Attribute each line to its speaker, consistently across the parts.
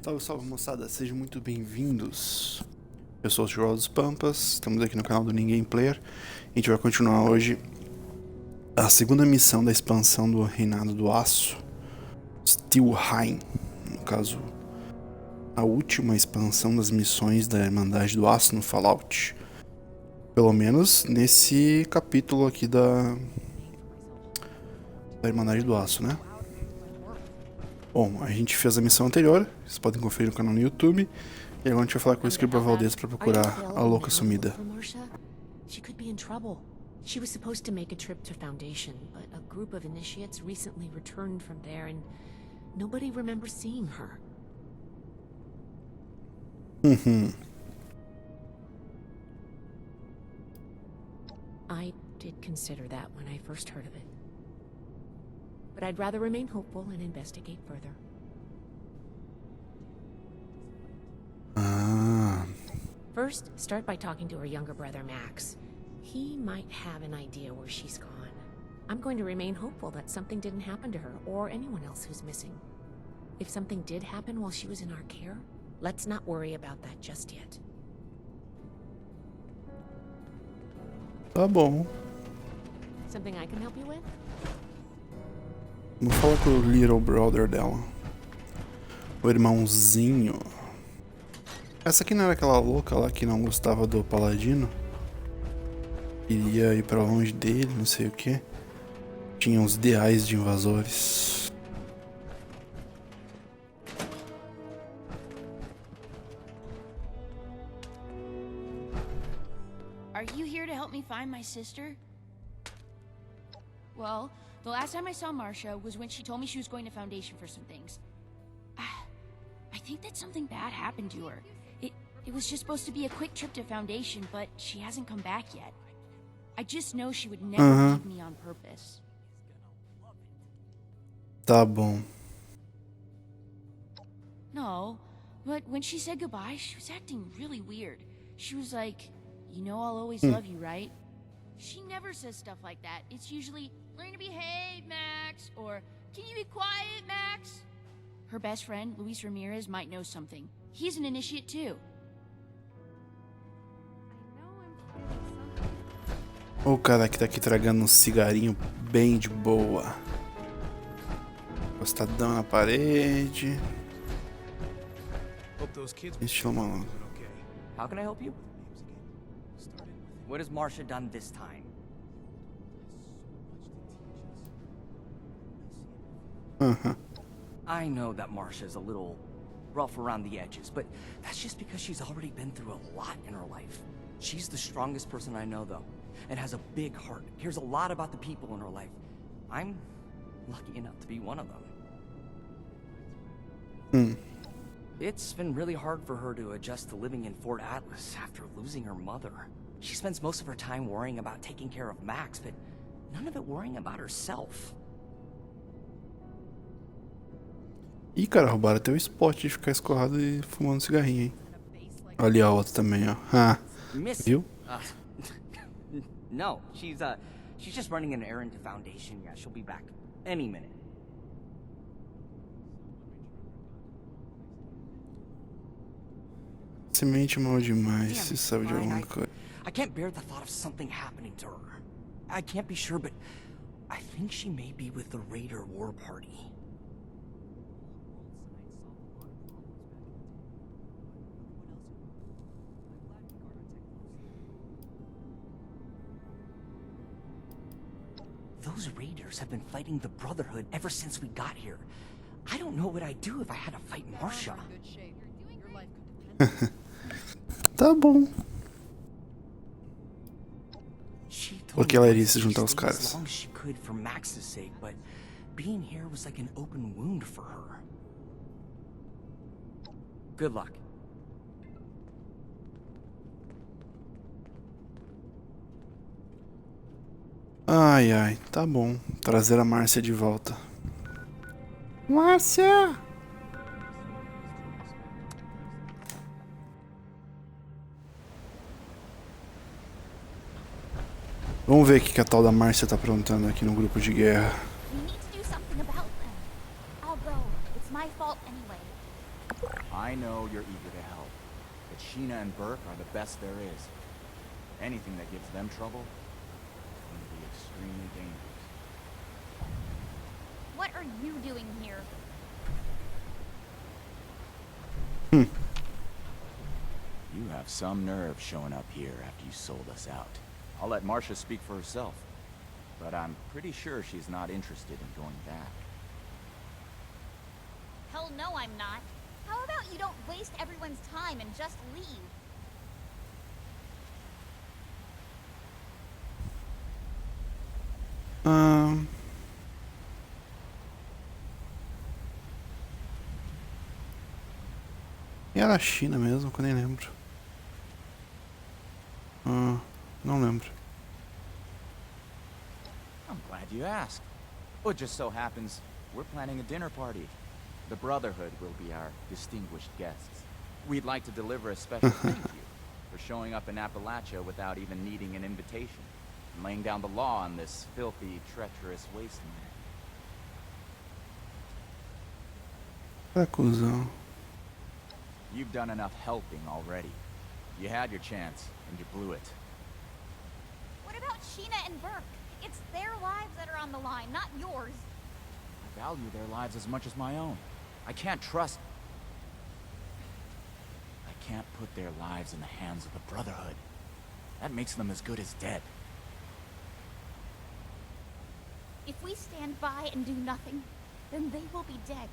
Speaker 1: Salve, salve moçada, sejam muito bem-vindos. Eu sou o João dos Pampas, estamos aqui no canal do Ninguém Player. A gente vai continuar hoje a segunda missão da expansão do Reinado do Aço, Stilheim. No caso, a última expansão das missões da Irmandade do Aço no Fallout. Pelo menos nesse capítulo aqui da Irmandade do Aço, né? Bom, a gente fez a missão anterior, vocês podem conferir no canal no YouTube. E agora a gente vai falar com o Escriba Valdez para procurar a louca sumida.
Speaker 2: She was supposed to make a trip to Foundation, but a group of initiates recently returned from there and nobody remembers seeing her. I did consider that when I first heard of it. But I'd rather remain hopeful and investigate further. First, start by talking to her younger brother, Max. He might have an idea where she's gone. I'm going to remain hopeful that something didn't happen to her or anyone else who's missing. If something did happen while she was in our care, let's not worry about that just yet.
Speaker 1: Tá bom.
Speaker 2: Something I can help you with?
Speaker 1: Vou falar com o little brother dela. O irmãozinho. Essa aqui não era aquela louca lá que não gostava do Paladino? Queria ir pra longe dele, não sei o que. Tinha uns ideais de invasores.
Speaker 3: Are you here to help me find my sister? Well, the last time I saw Marcia was when she told me she was going to Foundation for some things. I think that something bad happened to her. It was just supposed to be a quick trip to Foundation, but she hasn't come back yet. I just know she would never leave me on purpose.
Speaker 1: Tá bom.
Speaker 3: No, but when she said goodbye, she was acting really weird. She was like, "You know I'll always love you, right?" She never says stuff like that. It's usually, "Learn to behave, Max," or "Can you be quiet, Max?" Her best friend, Luis Ramirez, might know something. He's an initiate too.
Speaker 1: O cara que tá aqui tragando um cigarinho bem de boa. Encostadão na parede. Estilo maluco.
Speaker 4: How can I help you? What has Marcia done this time? I know that Marcia's a little rough around the edges, but that's just because she's already been through a lot in her life. She's the strongest person I know, though, and has a big heart, cares a lot about the people in her life. I'm lucky enough to be one of them. It's been really hard for her to adjust to living in Fort Atlas after losing her mother. She spends most of her time worrying about taking care of Max, but none of it worrying about herself.
Speaker 1: Ih, cara, roubaram até o spot de ficar escorrado e fumando cigarrinho, hein? Ali a outra também, ó. Viu?
Speaker 4: No, she's just running an errand to Foundation. Yeah, she'll be back any minute.
Speaker 1: Você mente mal demais, se sabe de alguma coisa.
Speaker 4: I can't bear the thought of something happening to her. I can't be sure, but I think she may be with the Raider War Party. Those Raiders have been fighting the Brotherhood ever since we got here. I don't know what I'd do if I had to fight Marcia.
Speaker 1: Tá bom.
Speaker 4: She
Speaker 1: Porque ela iria se juntar aos caras.
Speaker 4: as long as she could for Max's sake, but being here was like an open wound for her. Good luck.
Speaker 1: Ai, ai, tá bom. Trazer a Márcia de volta. Márcia! Vamos ver o que a tal da Márcia tá aprontando aqui no grupo de guerra.
Speaker 5: We need to do something about them. I'll go. It's my fault anyway. I know you're eager to help, but Sheena and Burke are the best there is. Anything that gives them trouble is going to be extremely dangerous.
Speaker 3: What are you doing here?
Speaker 5: You have some nerve showing up here after you sold us out. I'll let Marcia speak for herself, but I'm pretty sure she's not interested in going back.
Speaker 3: Hell no, I'm not. How about you don't waste everyone's time and just leave?
Speaker 1: E era a China mesmo, que eu nem lembro. Não lembro.
Speaker 5: I'm glad you asked. Well, it just so happens we're planning a dinner party. The Brotherhood will be our distinguished guests. We'd like to deliver a special thank you for showing up in Appalachia without even needing an invitation, and laying down the law on this filthy, treacherous wasteland.
Speaker 1: É cuzão.
Speaker 5: You've done enough helping already. You had your chance, and you blew it.
Speaker 3: What about Sheena and Burke? It's their lives that are on the line, not yours.
Speaker 5: I value their lives as much as my own. I can't trust... I can't put their lives in the hands of the Brotherhood. That makes them as good as dead.
Speaker 3: If we stand by and do nothing, then they will be dead.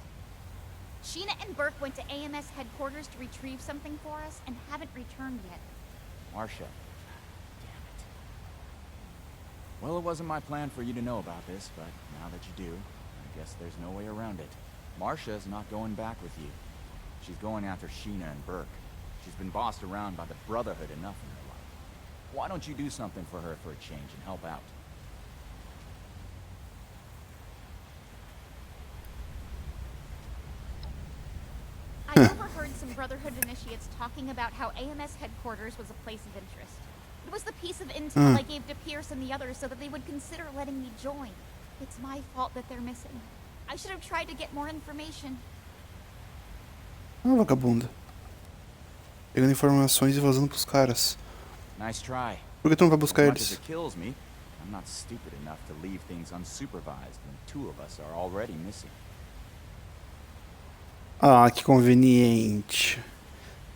Speaker 3: Sheena and Burke went to AMS headquarters to retrieve something for us and haven't returned yet.
Speaker 5: Marcia. Damn it. Well, it wasn't my plan for you to know about this, but now that you do, I guess there's no way around it. Marcia's not going back with you. She's going after Sheena and Burke. She's been bossed around by the Brotherhood enough in her life. Why don't you do something for her for a change and help out?
Speaker 3: I overheard some Brotherhood initiates talking about how AMS headquarters was a place of interest. It was the piece of intel I gave to Pierce and the others so that they would consider letting me join. It's my fault that they're missing. I should have tried to get more information.
Speaker 1: Vagabunda. Pegando informações e vazando pros caras.
Speaker 5: Nice try.
Speaker 1: Por que tu não vai buscar
Speaker 5: As much as
Speaker 1: eles?
Speaker 5: it kills me, I'm not stupid enough to leave things unsupervised when two of us are already missing.
Speaker 1: Ah, que conveniente.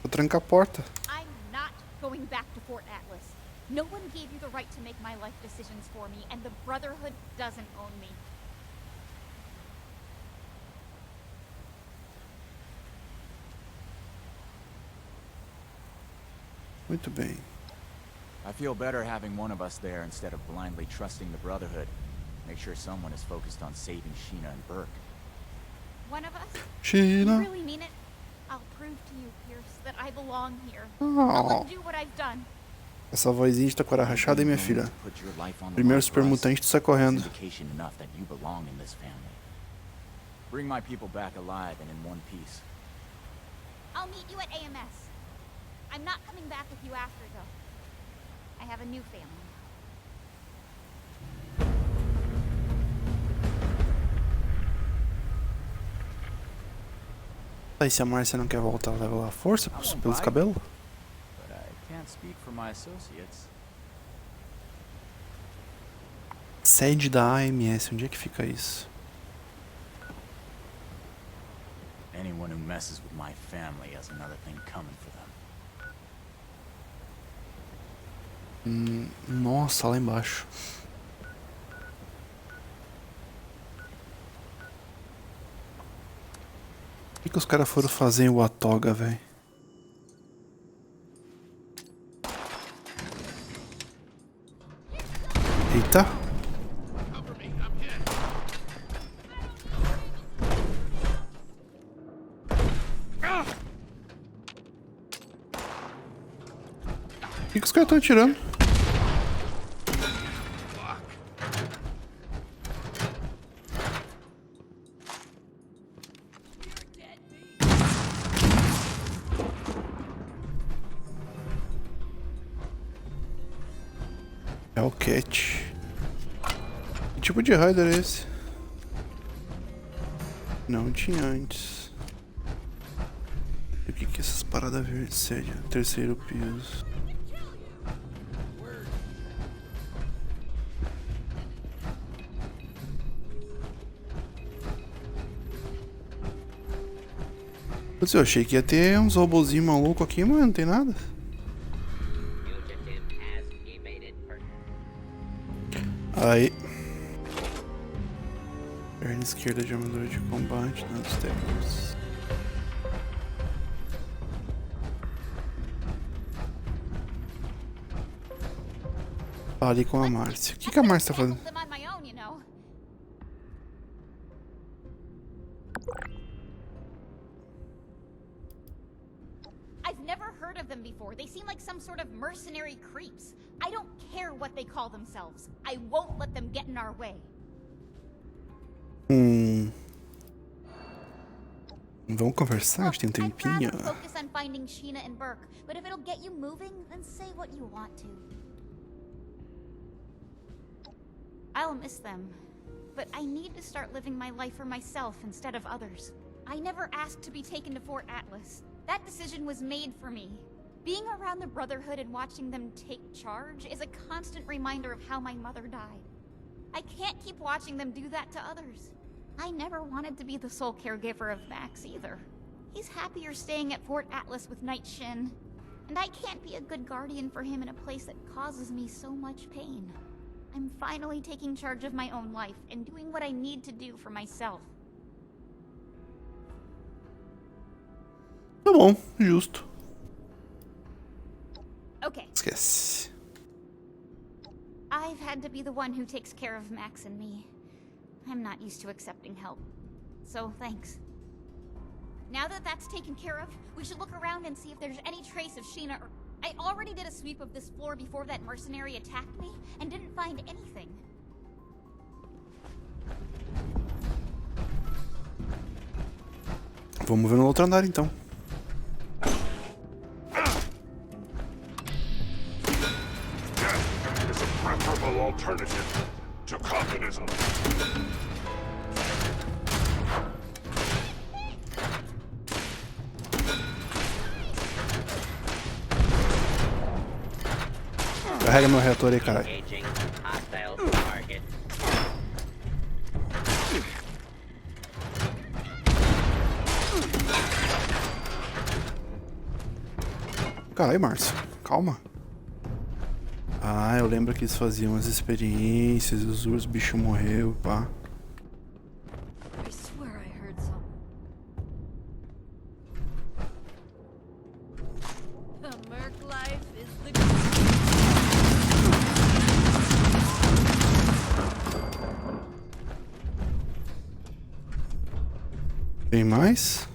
Speaker 1: Vou trancar a porta.
Speaker 3: I'm not going back to Fort Atlas. No one gave you the right to make my life decisions for me, and the Brotherhood doesn't own me.
Speaker 1: Muito bem.
Speaker 5: I feel better having one of us there instead of blindly trusting the Brotherhood. Make sure someone is focused on saving Sheena and Burke.
Speaker 3: One of us?
Speaker 1: Sheena.
Speaker 3: You really mean it? I'll prove to you, Pierce, that I belong here.
Speaker 1: Oh.
Speaker 3: I'll undo what I've done.
Speaker 1: Essa vozinha de taquara rachada, hein, minha filha? Primeiro super mutante, tu sai correndo.
Speaker 5: Enough that you belong in this family. Bring my people back alive and in one piece.
Speaker 3: I'll meet you at AMS. I'm not coming back with you after, though. I have a new family.
Speaker 1: Aí se a Márcia não quer voltar, leva lá a força pelos cabelos?
Speaker 5: But I can't speak for my associates.
Speaker 1: Sede da AMS, onde é que fica isso?
Speaker 5: Anyone who messes with my family has another thing coming for them.
Speaker 1: Nossa, lá embaixo. O que os caras foram fazer em Watoga, velho? Eita! O que os caras estão atirando? É o Cat. Que tipo de raio era esse? Não tinha antes. O que é essas paradas verdes? Sério? Terceiro piso. Putz, eu achei que ia ter uns robozinhos malucos aqui, mas não tem nada. Aí. Perna esquerda de armadura de combate, dados técnicos. Fale com a Márcia. O que a Márcia tá fazendo?
Speaker 6: I've never heard of them before. They seem like some sort of mercenary creeps. I don't care what they call themselves. I won't let them get in our way.
Speaker 1: Vamos conversar? A gente tem um tempinho.
Speaker 6: I'd rather focus on finding Sheena and Burke, but if it'll get you moving, then say what you want to. I'll miss them, but I need to start living my life for myself instead of others. I never asked to be taken to Fort Atlas. That decision was made for me. Being around the Brotherhood and watching them take charge is a constant reminder of how my mother died. I can't keep watching them do that to others. I never wanted to be the sole caregiver of Max either. He's happier staying at Fort Atlas with Night Shin, and I can't be a good guardian for him in a place that causes me so much pain. I'm finally taking charge of my own life and doing what I need to do for myself.
Speaker 1: Tá bom, justo.
Speaker 6: Okay.
Speaker 1: Esquece.
Speaker 6: I've had to be the one who takes care of Max and me. I'm not used to accepting help. So, thanks. Now that that's taken care of, we should look around and see if there's any trace of Sheena or... I already did a sweep of this floor before that mercenary attacked me, and didn't find anything.
Speaker 1: Vamos ver no outro andar então.
Speaker 7: Is a preferable alternative to communism.
Speaker 1: Carrega meu reator aí, caralho. Caralho, Márcio. Calma. Ah, eu lembro que eles faziam as experiências, os bichos morreram, pá.
Speaker 3: I swear I heard something. The Merc life is the
Speaker 1: Tem mais?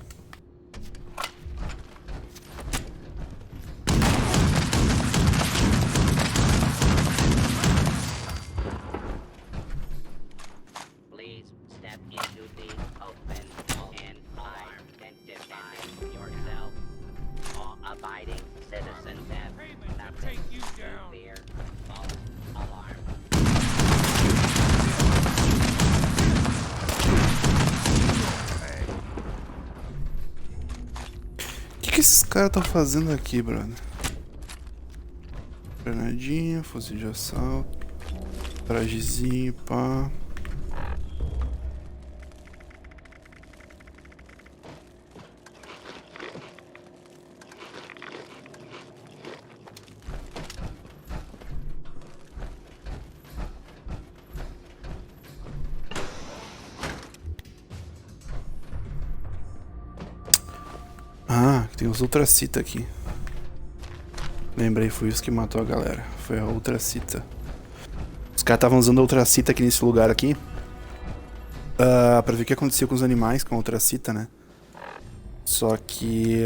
Speaker 1: O que esses caras estão fazendo aqui, brother? Granadinha, fuzil de assalto, trajezinho, pá. Ah, tem os Ultracita aqui. Lembrei, foi isso que matou a galera. Foi a Ultracita. Os caras estavam usando a Ultracita aqui nesse lugar aqui. Pra ver o que acontecia com os animais com a Ultracita, né? Só que...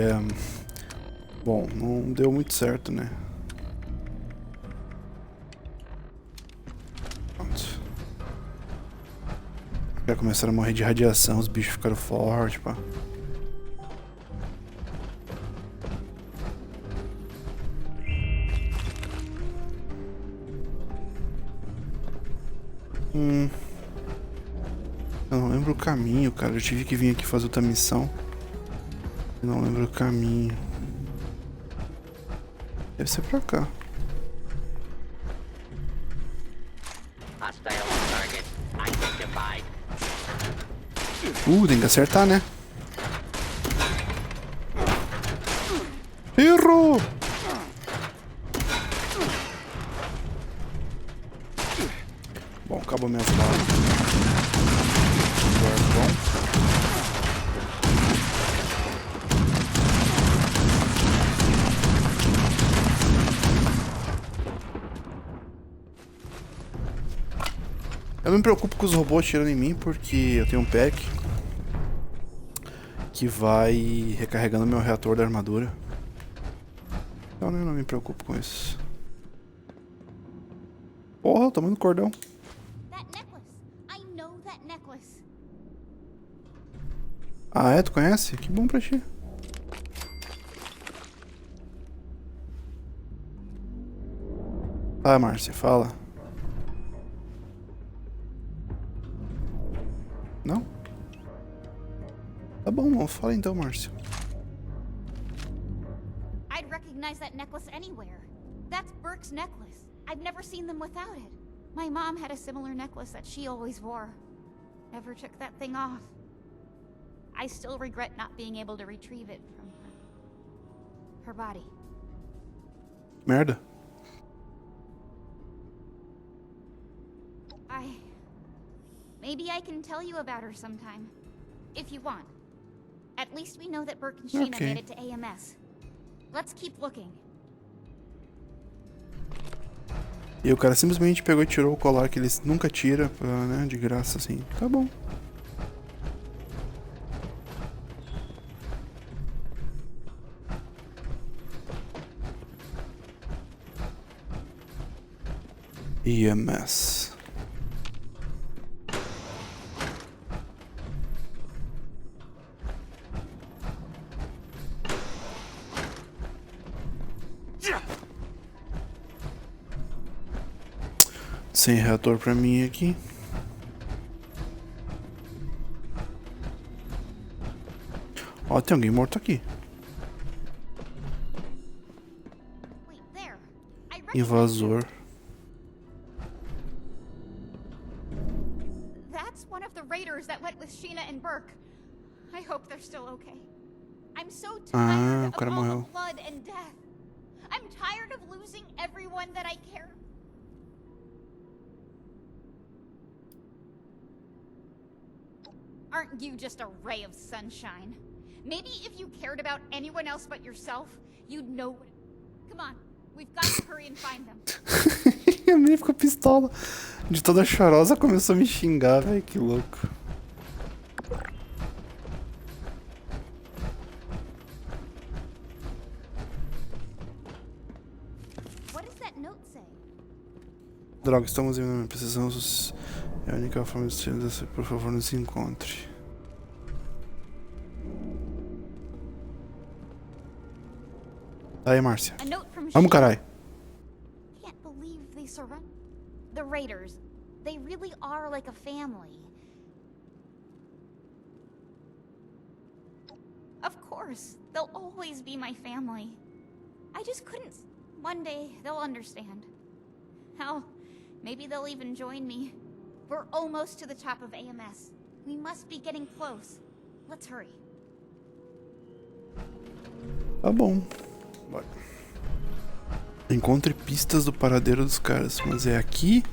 Speaker 1: bom, não deu muito certo, né? Pronto. Já começaram a morrer de radiação, os bichos ficaram fortes, pá. Eu não lembro o caminho, cara. Eu tive que vir aqui fazer outra missão. Não lembro o caminho. Deve ser pra cá.
Speaker 8: Hostile target identified.
Speaker 1: Tem que acertar, né? Errou! Bom, acabou minhas balas. Agora é bom. Eu não me preocupo com os robôs tirando em mim, porque eu tenho um pack que vai recarregando meu reator da armadura. Então eu não me preocupo com isso. Porra, o tamanho do cordão.
Speaker 6: That necklace. I know that necklace.
Speaker 1: Ah, é? Tu conhece? Que bom pra ti. Ah, Márcia, fala. Não? Tá bom, não. Fala então, Márcia.
Speaker 6: I'd recognize that necklace anywhere. That's Burke's necklace. I've never seen them without it. My mom had a similar necklace that she always wore. Never took that thing off. I still regret not being able to retrieve it from her body.
Speaker 1: Merda.
Speaker 6: Maybe I can tell you about her sometime. If you want. At least we know that Burke and Sheena
Speaker 1: Okay.
Speaker 6: made it to AMS. Let's keep looking.
Speaker 1: E o cara simplesmente pegou e tirou o colar que ele nunca tira, né, de graça, assim. Tá bom. EMS. Sem reator pra mim aqui. Ó, tem alguém morto aqui.
Speaker 6: Wait, there. I recognize
Speaker 1: Invasor.
Speaker 6: That's one of the raiders that went with Sheena and Burke. I hope they're still okay. I'm so tired
Speaker 1: o
Speaker 6: of
Speaker 1: cara
Speaker 6: all
Speaker 1: morreu.
Speaker 6: the blood and death. I'm tired of losing everyone that I care. Aren't you just a ray of sunshine? Maybe if you cared about anyone else but yourself, you'd know what... Come on, we've got to hurry and find them.
Speaker 1: A menina ficou pistola. De toda chorosa começou a me xingar, velho. Que louco.
Speaker 6: What does that note say?
Speaker 1: Droga, estamos em precisamos. É a única forma de ser. Por favor, nos encontre. Aí, Márcia.
Speaker 6: A note from
Speaker 1: Vamos,
Speaker 6: Sheena.
Speaker 1: carai.
Speaker 6: Can't believe they surrendered. The Raiders, they really are like a family. Of course, they'll always be my family. I just couldn't... One day, they'll understand. Hell, maybe they'll even join me. We're almost to the top of AMS. We must be getting close. Let's hurry.
Speaker 1: Tá bom. Bora. Encontre pistas do paradeiro dos caras. Mas é aqui?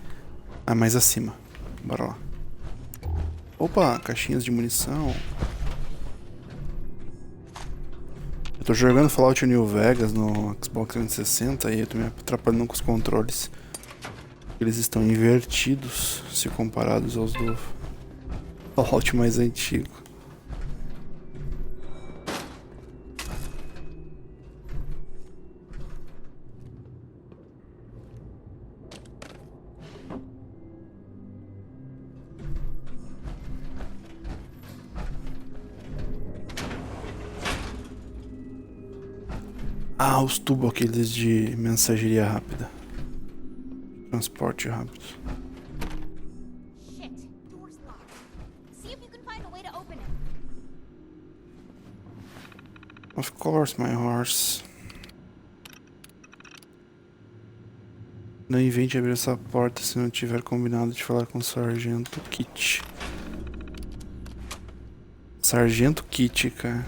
Speaker 1: Ah, mais acima. Bora lá. Opa, caixinhas de munição. Eu tô jogando Fallout New Vegas no Xbox 360 e eu tô me atrapalhando com os controles. Eles estão invertidos se comparados aos do Fallout mais antigo. Ah, os tubos aqueles de mensageria rápida. Transporte rápido.
Speaker 6: Shit, door's locked. See if you can find a way to open it.
Speaker 1: Of course, my horse. Não invente abrir essa porta se não tiver combinado de falar com o Sargento Kit. Sargento Kit, cara.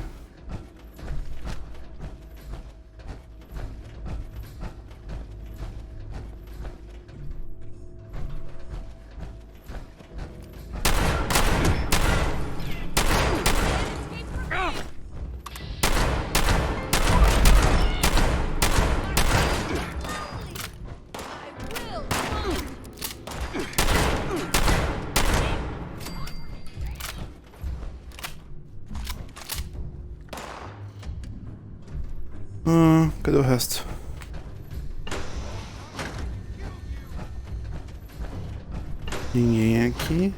Speaker 1: Cadê o resto? Ninguém aqui.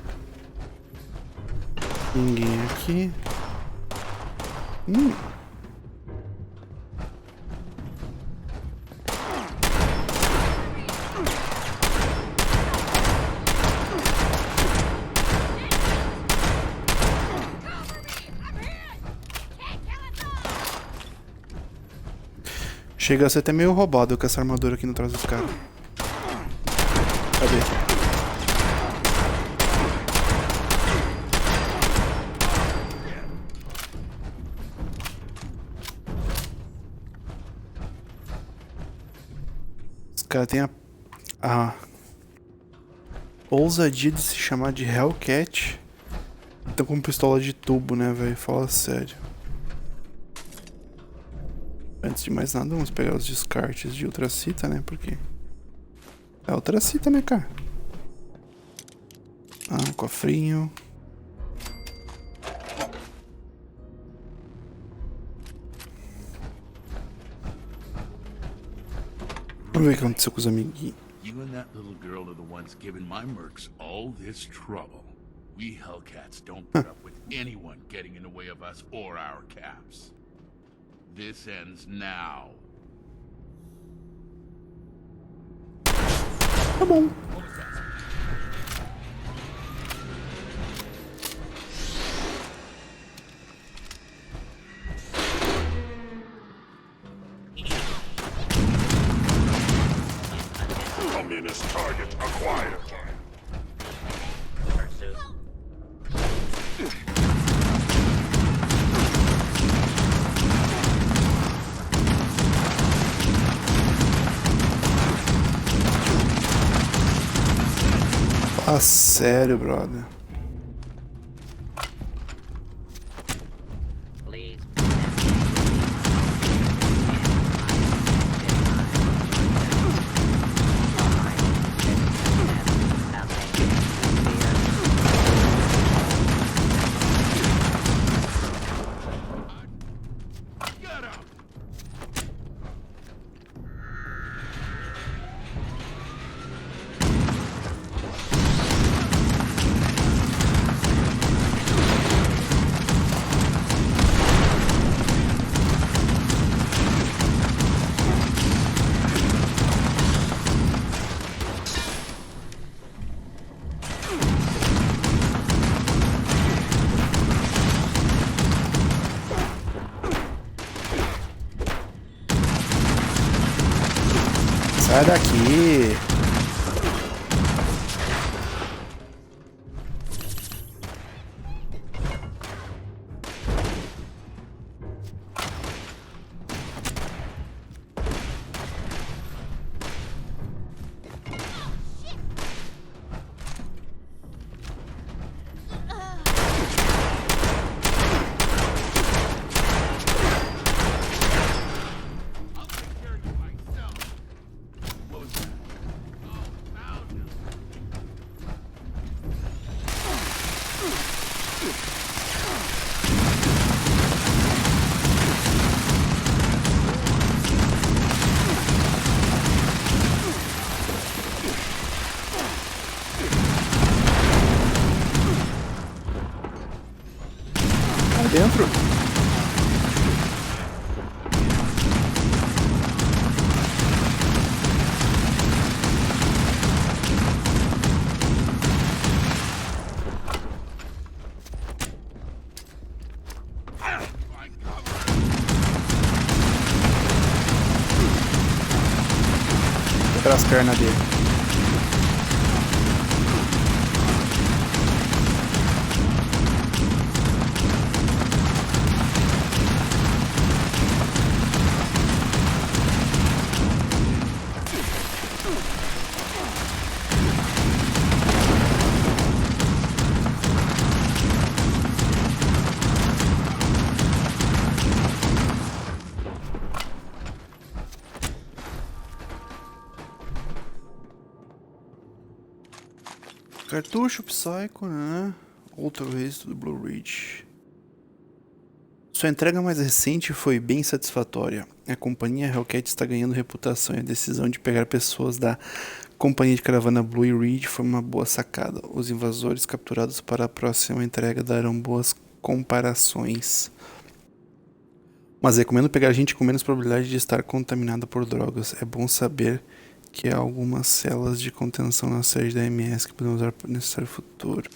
Speaker 1: Ninguém aqui. Chega a ser até meio roubado com essa armadura aqui no trás dos caras. Cadê? Os caras têm a ousadia de se chamar de Hellcat. Então com pistola de tubo, né, velho? Fala sério. Antes de mais nada, vamos pegar os descartes de ultracita, né? Porque é ultracita, né, cara? Ah, cofrinho. Vamos ver o que aconteceu com os amiguinhos.
Speaker 7: You and that little girl are the ones giving my mercs all this trouble. We Hellcats don't put up with anyone getting in the way of us or our caps. This ends now.
Speaker 1: Tá bom.
Speaker 7: Communist target acquired.
Speaker 8: Pursuit.
Speaker 1: Ah, sério, brother.
Speaker 8: Please.
Speaker 7: Get up!
Speaker 1: Sai daqui. quebrar as pernas dele. Cartucho Psycho, né? Outro êxito do Blue Ridge. Sua entrega mais recente foi bem satisfatória. A companhia Hellcat está ganhando reputação e a decisão de pegar pessoas da companhia de caravana Blue Ridge foi uma boa sacada. Os invasores capturados para a próxima entrega darão boas comparações. Mas recomendo pegar gente com menos probabilidade de estar contaminada por drogas. É bom saber que há algumas celas de contenção na sede da MS que podemos usar para o necessário futuro.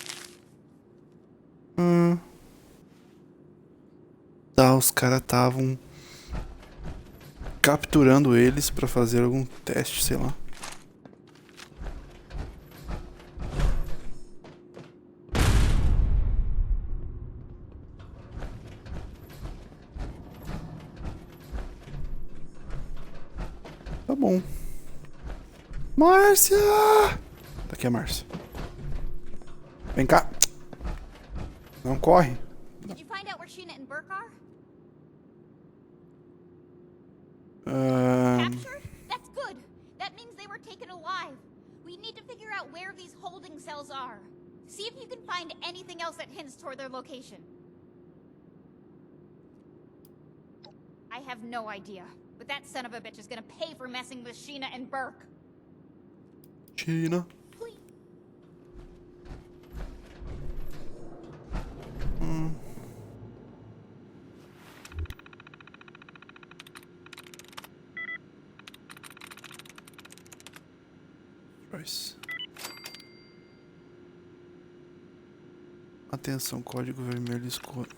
Speaker 1: Tá, os caras estavam capturando eles para fazer algum teste, sei lá. Tá bom. Márcia! Tá aqui a Márcia. Vem cá. Não corre.
Speaker 6: Did you find out where Sheena and Burke are? Captured? That's good. That means they were taken alive. We need to figure out where these holding cells are. See if you can find anything else that hints toward their location. I have no idea, but that son of a bitch is gonna pay for messing with Sheena and Burke.
Speaker 1: Sheena.
Speaker 6: Please.
Speaker 1: Atenção, código vermelho escuro.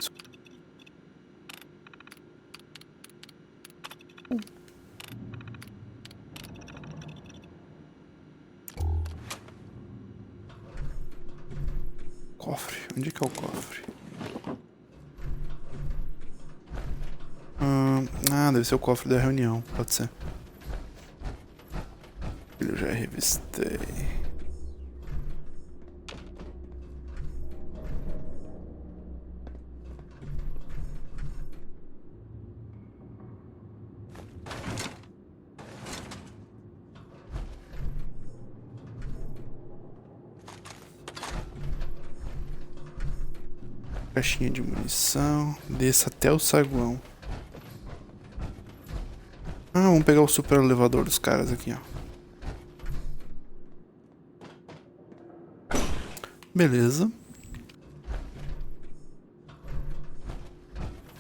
Speaker 1: Cofre. Onde é que é o cofre? Deve ser o cofre da reunião. Pode ser. Eu já revistei. Caixinha de munição. Desça até o saguão. Vamos pegar o super elevador dos caras aqui, ó. Beleza.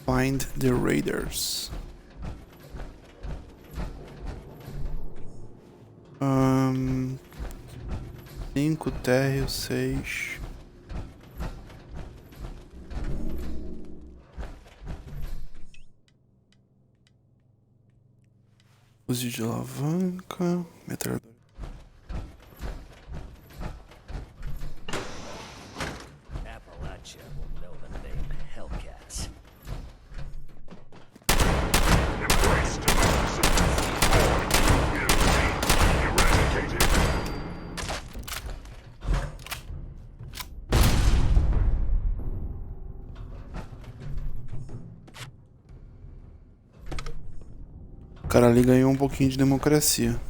Speaker 1: Find the Raiders. 5 térreos, 6. Fuzil de alavanca, metralhadora.
Speaker 9: Appalachia will know the name Hellcats.
Speaker 10: Embrace democracy. Eradicated.
Speaker 1: O cara ali ganhou um pouquinho de democracia.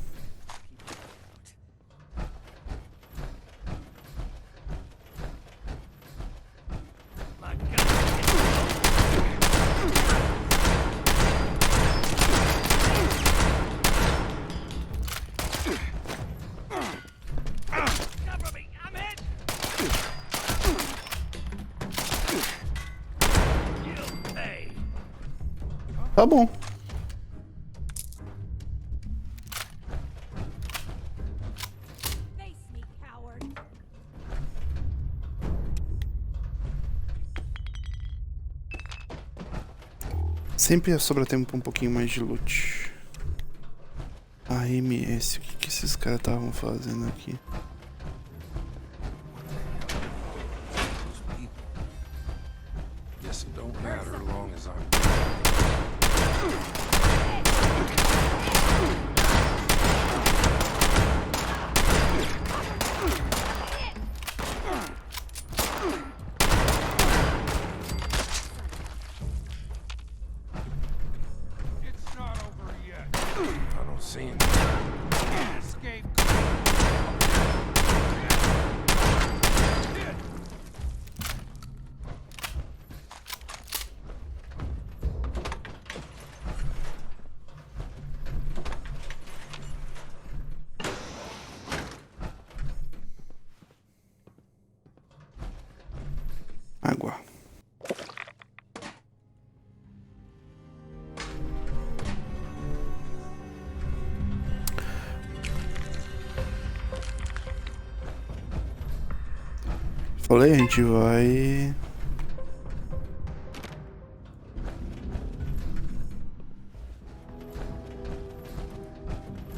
Speaker 1: Tá bom. Sempre sobra tempo pra um pouquinho mais de loot. AMS. O que esses caras estavam fazendo aqui?
Speaker 10: Guess it don't matter as long as I'm. It's not over yet. I don't see him. Escape.
Speaker 1: Água. Falei, a gente vai...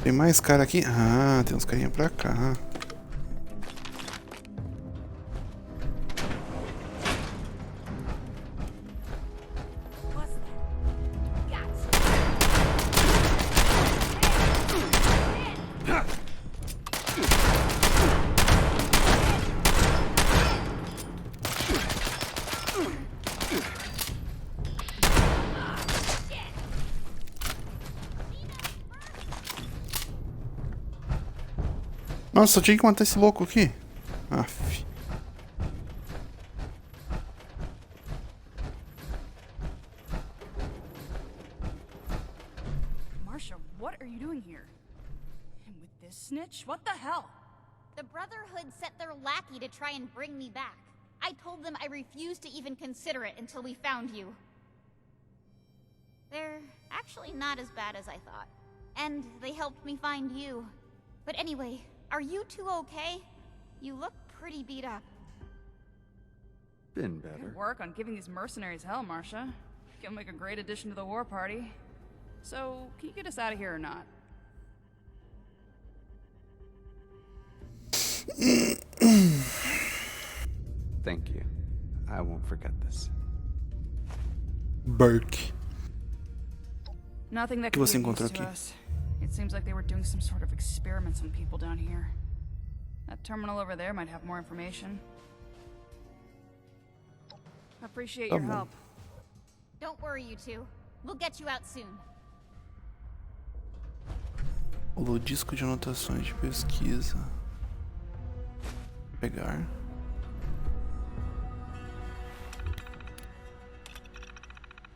Speaker 1: Tem mais cara aqui? Ah, tem uns carinha pra cá. Nossa, só tinha que matar esse louco aqui. Aff.
Speaker 11: Marcia, what are you doing here? And with this snitch? What the hell?
Speaker 6: The Brotherhood sent their lackey to try and bring me back. I told them I refused to even consider it until we found you. They're actually not as bad as I thought. And they helped me find you. But anyway, are you two okay? You look pretty beat up.
Speaker 5: Been better.
Speaker 11: Good work on giving these mercenaries hell, Marcia. You'll make a great addition to the war party. So, can you get us out of here or not?
Speaker 5: Thank you. I won't forget this.
Speaker 1: Burke.
Speaker 11: Nothing that
Speaker 1: Que
Speaker 11: could
Speaker 1: você
Speaker 11: be of
Speaker 1: encontrou
Speaker 11: use to
Speaker 1: aqui?
Speaker 11: us. It seems like they were doing some sort of experiments on people down here. That terminal over there might have more information. Appreciate your help.
Speaker 6: Don't worry, you two. We'll get you out soon.
Speaker 1: O disco de anotações de pesquisa. Pegar.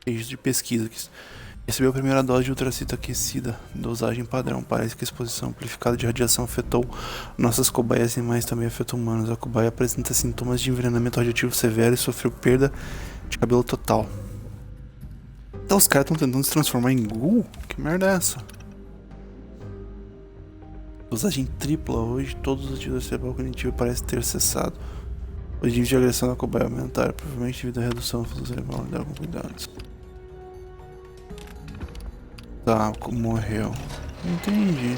Speaker 1: Registro de pesquisa. Recebeu a primeira dose de ultracito aquecida, dosagem padrão. Parece que a exposição amplificada de radiação afetou nossas cobaias animais, também afetou humanos. A cobaia apresenta sintomas de envenenamento radioativo severo e sofreu perda de cabelo total. Então os caras estão tentando se transformar em ghoul? Que merda é essa? Dosagem tripla hoje, todos os atividades cerebral cognitivo parecem ter cessado. Os níveis de agressão da cobaia aumentaram, provavelmente devido à redução da função cerebral. Lidar com cuidados. Tá, morreu. Entendi.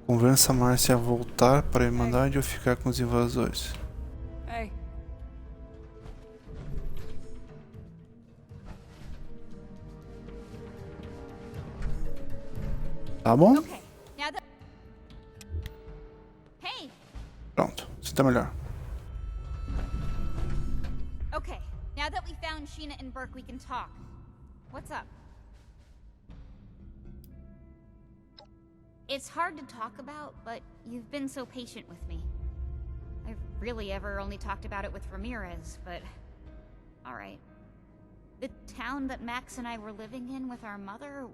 Speaker 1: Convença a Márcia a voltar para a Irmandade ou ficar com os invasores.
Speaker 11: Hey.
Speaker 1: Tá bom?
Speaker 6: Okay, now that... Hey!
Speaker 1: Pronto, você tá melhor.
Speaker 6: Okay, now that we found Sheena and Burke, we can talk. What's up? It's hard to talk about, but you've been so patient with me. I've really ever only talked about it with Ramirez, but... Alright. The town that Max and I were living in with our mother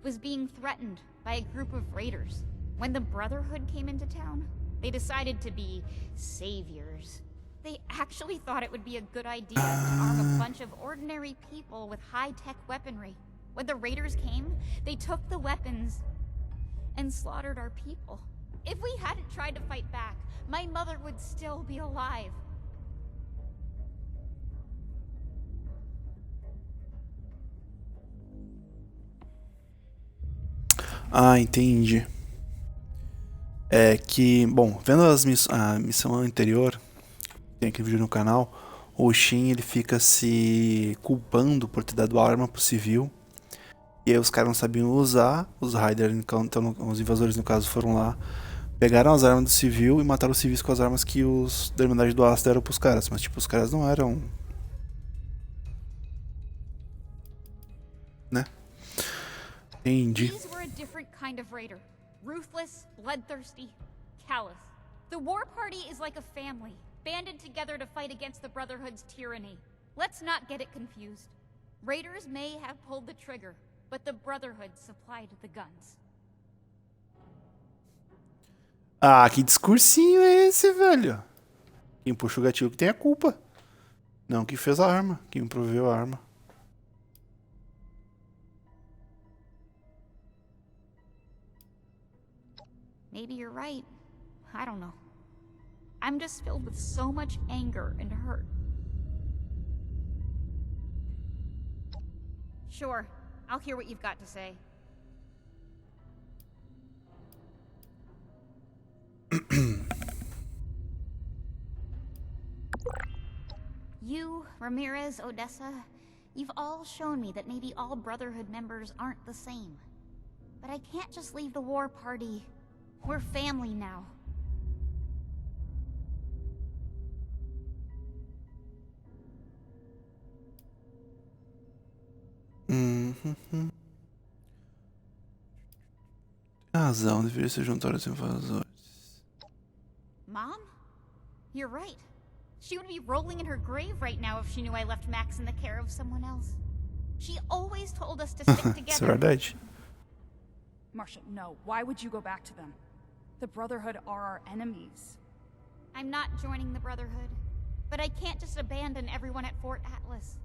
Speaker 6: was being threatened by a group of raiders. When the Brotherhood came into town, they decided to be saviors. They actually thought it would be a good idea to arm a bunch of ordinary people with high-tech weaponry. When the raiders came, they took the weapons and slaughtered our people. If we hadn't tried to fight back, my mother would still be alive.
Speaker 1: Ah, entendi. É que, bom, vendo a missão anterior, tem aqui vídeo no canal, o Shin ele fica se culpando por ter dado arma pro civil. E aí os caras não sabiam usar, os Raiders, então os invasores no caso foram lá, pegaram as armas do civil e mataram os civis com as armas que os da Irmandade do Aço deram pros caras. Mas tipo, os caras não eram... né? Entendi.
Speaker 6: These were a different kind of raider. Ruthless, bloodthirsty, callous. The War Party is like a family, banded together to fight against the Brotherhood's tyranny. Let's not get it confused. Raiders may have pulled the trigger, but the Brotherhood supplied the guns.
Speaker 1: Ah, que discursinho é esse, velho? Quem puxa o gatilho que tem a culpa. Não quem fez a arma, quem proveu a arma.
Speaker 6: Maybe you're right. I don't know. I'm just filled with so much anger and hurt. Sure, I'll hear what you've got to say. You, Ramirez, Odessa, you've all shown me that maybe all Brotherhood members aren't the same. But I can't just leave the War Party. We're family now.
Speaker 1: Tem razão, deveria se juntar aos invasores.
Speaker 6: Mom? You're right. She would be rolling in her grave right now if she knew I left Max in the care of someone else. She always told us to stick together.
Speaker 1: Isso é verdade.
Speaker 11: Marcia, no. Why would you go back to them? The Brotherhood are our enemies.
Speaker 6: I'm not joining the Brotherhood, but I can't just abandon everyone at Fort Atlas.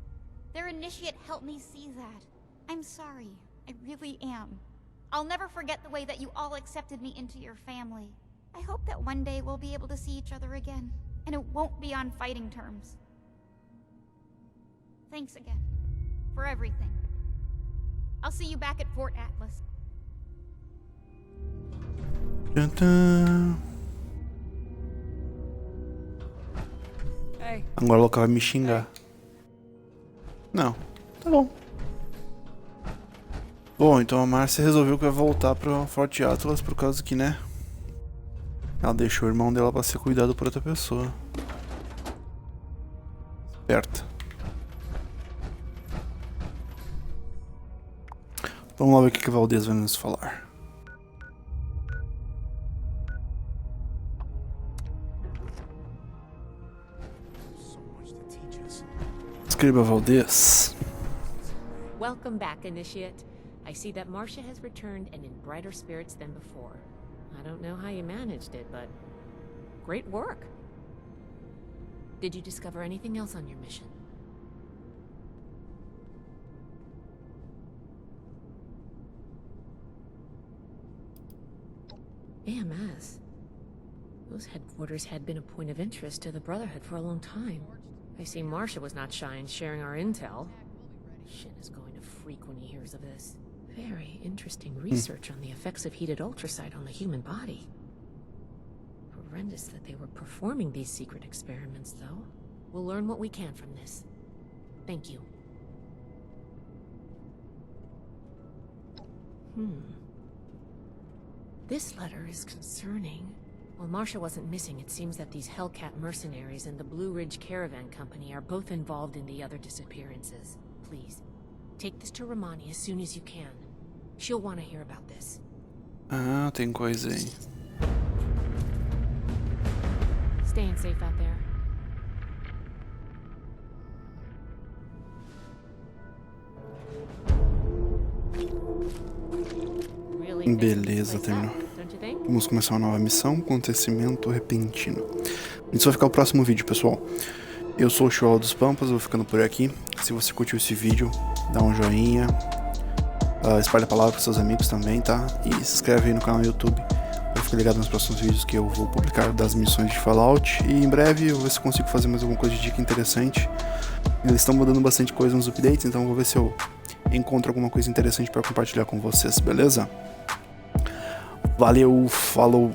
Speaker 6: Their initiate helped me see that. I'm sorry. I really am. I'll never forget the way that you all accepted me into your family. I hope that one day we'll be able to see each other again, and it won't be on fighting terms. Thanks again, for everything. I'll see you back at Fort Atlas.
Speaker 11: Hey.
Speaker 1: Agora o local vai me xingar. Não, tá bom. Bom, então a Márcia resolveu que vai voltar pro Forte Atlas por causa que, né? Ela deixou o irmão dela pra ser cuidado por outra pessoa. Esperta. Vamos lá ver o que a Valdez vai nos falar. Escreva, Valdez.
Speaker 2: Welcome back, Initiate. I see that Marcia has returned and in brighter spirits than before. I don't know how you managed it, but great work. Did you discover anything else on your mission? AMS. Those headquarters had been a point of interest to the Brotherhood for a long time. I see Marcia was not shy in sharing our intel. Shin is going to freak when he hears of this. Very interesting research on the effects of heated ultrasight on the human body. Horrendous that they were performing these secret experiments, though. We'll learn what we can from this. Thank you. This letter is concerning. While Marcia wasn't missing, it seems that these Hellcat mercenaries and the Blue Ridge Caravan Company are both involved in the other disappearances. Please, take this to Romani as soon as you can. She'll want to hear about this.
Speaker 1: Ah, tem coisa aí.
Speaker 2: Staying safe out there. Really
Speaker 1: Beleza, terminou. Vamos começar uma nova missão, acontecimento repentino. Isso vai ficar o próximo vídeo, pessoal. Eu sou o Show dos Pampas, vou ficando por aqui. Se você curtiu esse vídeo, dá um joinha, espalha a palavra para seus amigos também, tá? E se inscreve aí no canal do YouTube para ficar ligado nos próximos vídeos que eu vou publicar das missões de Fallout. E em breve eu vou ver se consigo fazer mais alguma coisa de dica interessante. Eles estão mudando bastante coisa nos updates, então eu vou ver se eu encontro alguma coisa interessante para compartilhar com vocês, beleza? Valeu, falou!